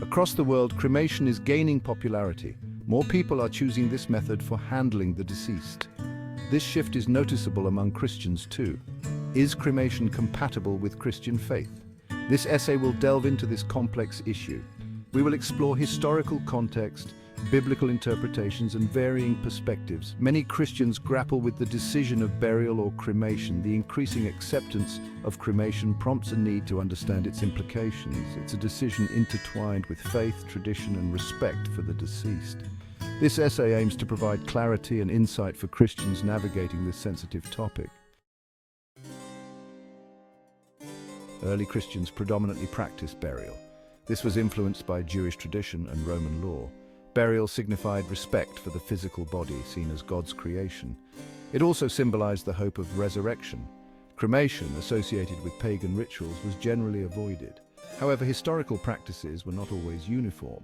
Across the world, cremation is gaining popularity. More people are choosing this method for handling the deceased. This shift is noticeable among Christians too. Is cremation compatible with Christian faith? This essay will delve into this complex issue. We will explore historical context, biblical interpretations, and varying perspectives. Many Christians grapple with the decision of burial or cremation. The increasing acceptance of cremation prompts a need to understand its implications. It's a decision intertwined with faith, tradition, and respect for the deceased. This essay aims to provide clarity and insight for Christians navigating this sensitive topic. Early Christians predominantly practiced burial. This was influenced by Jewish tradition and Roman law. Burial signified respect for the physical body, seen as God's creation. It also symbolized the hope of resurrection. Cremation, associated with pagan rituals, was generally avoided. However, historical practices were not always uniform.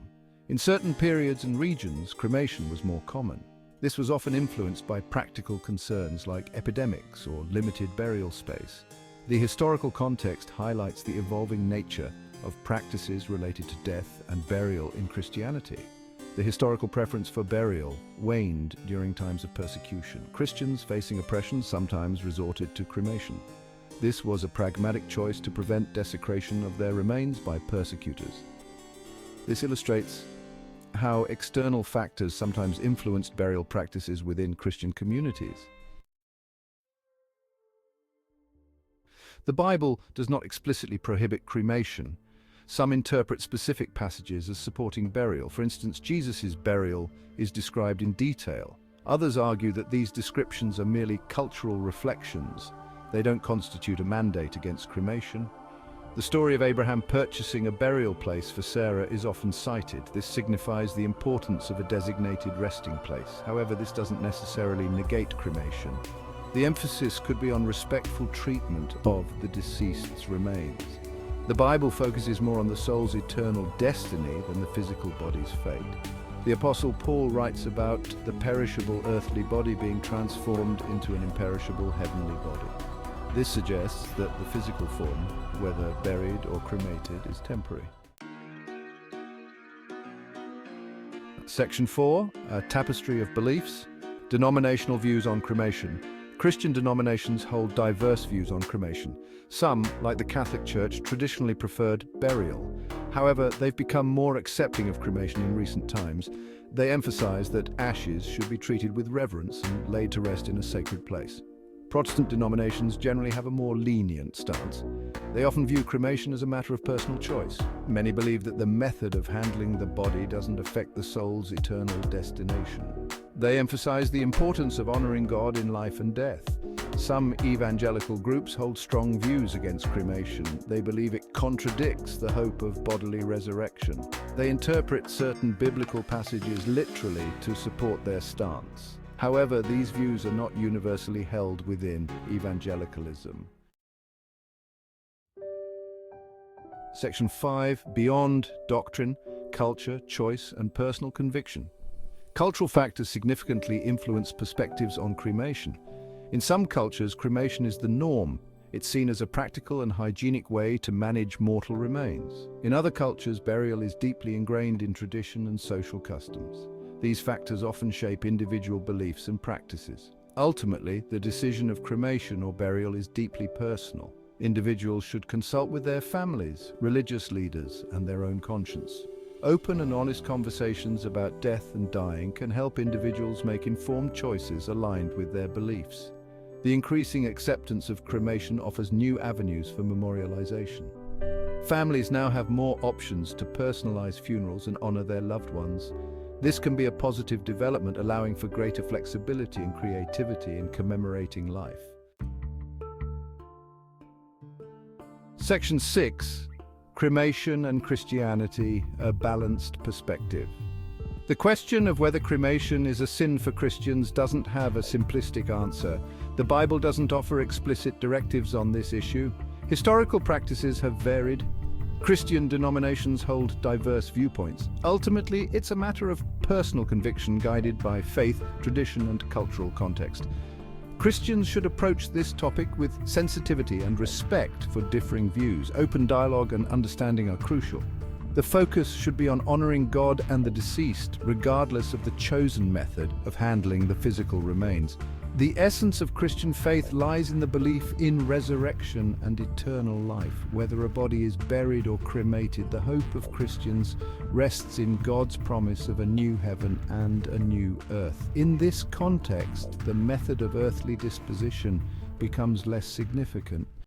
In certain periods and regions, cremation was more common. This was often influenced by practical concerns like epidemics or limited burial space. The historical context highlights the evolving nature of practices related to death and burial in Christianity. The historical preference for burial waned during times of persecution. Christians facing oppression sometimes resorted to cremation. This was a pragmatic choice to prevent desecration of their remains by persecutors. This illustrates how external factors sometimes influenced burial practices within Christian communities. The Bible does not explicitly prohibit cremation. Some interpret specific passages as supporting burial. For instance, Jesus' burial is described in detail. Others argue that these descriptions are merely cultural reflections. They don't constitute a mandate against cremation. The story of Abraham purchasing a burial place for Sarah is often cited. This signifies the importance of a designated resting place. However, this doesn't necessarily negate cremation. The emphasis could be on respectful treatment of the deceased's remains. The Bible focuses more on the soul's eternal destiny than the physical body's fate. The Apostle Paul writes about the perishable earthly body being transformed into an imperishable heavenly body. This suggests that the physical form, whether buried or cremated, is temporary. Section 4, a tapestry of beliefs, denominational views on cremation. Christian denominations hold diverse views on cremation. Some, like the Catholic Church, traditionally preferred burial. However, they've become more accepting of cremation in recent times. They emphasize that ashes should be treated with reverence and laid to rest in a sacred place. Protestant denominations generally have a more lenient stance. They often view cremation as a matter of personal choice. Many believe that the method of handling the body doesn't affect the soul's eternal destination. They emphasize the importance of honoring God in life and death. Some evangelical groups hold strong views against cremation. They believe it contradicts the hope of bodily resurrection. They interpret certain biblical passages literally to support their stance. However, these views are not universally held within evangelicalism. Section 5, Beyond Doctrine, Culture, Choice, and Personal Conviction. Cultural factors significantly influence perspectives on cremation. In some cultures, cremation is the norm. It's seen as a practical and hygienic way to manage mortal remains. In other cultures, burial is deeply ingrained in tradition and social customs. These factors often shape individual beliefs and practices. Ultimately, the decision of cremation or burial is deeply personal. Individuals should consult with their families, religious leaders, and their own conscience. Open and honest conversations about death and dying can help individuals make informed choices aligned with their beliefs. The increasing acceptance of cremation offers new avenues for memorialization. Families now have more options to personalize funerals and honor their loved ones. This can be a positive development, allowing for greater flexibility and creativity in commemorating life. Section 6, Cremation and Christianity, a Balanced Perspective. The question of whether cremation is a sin for Christians doesn't have a simplistic answer. The Bible doesn't offer explicit directives on this issue. Historical practices have varied. Christian denominations hold diverse viewpoints. Ultimately, it's a matter of personal conviction guided by faith, tradition, and cultural context. Christians should approach this topic with sensitivity and respect for differing views. Open dialogue and understanding are crucial. The focus should be on honoring God and the deceased, regardless of the chosen method of handling the physical remains. The essence of Christian faith lies in the belief in resurrection and eternal life. Whether a body is buried or cremated, the hope of Christians rests in God's promise of a new heaven and a new earth. In this context, the method of earthly disposition becomes less significant.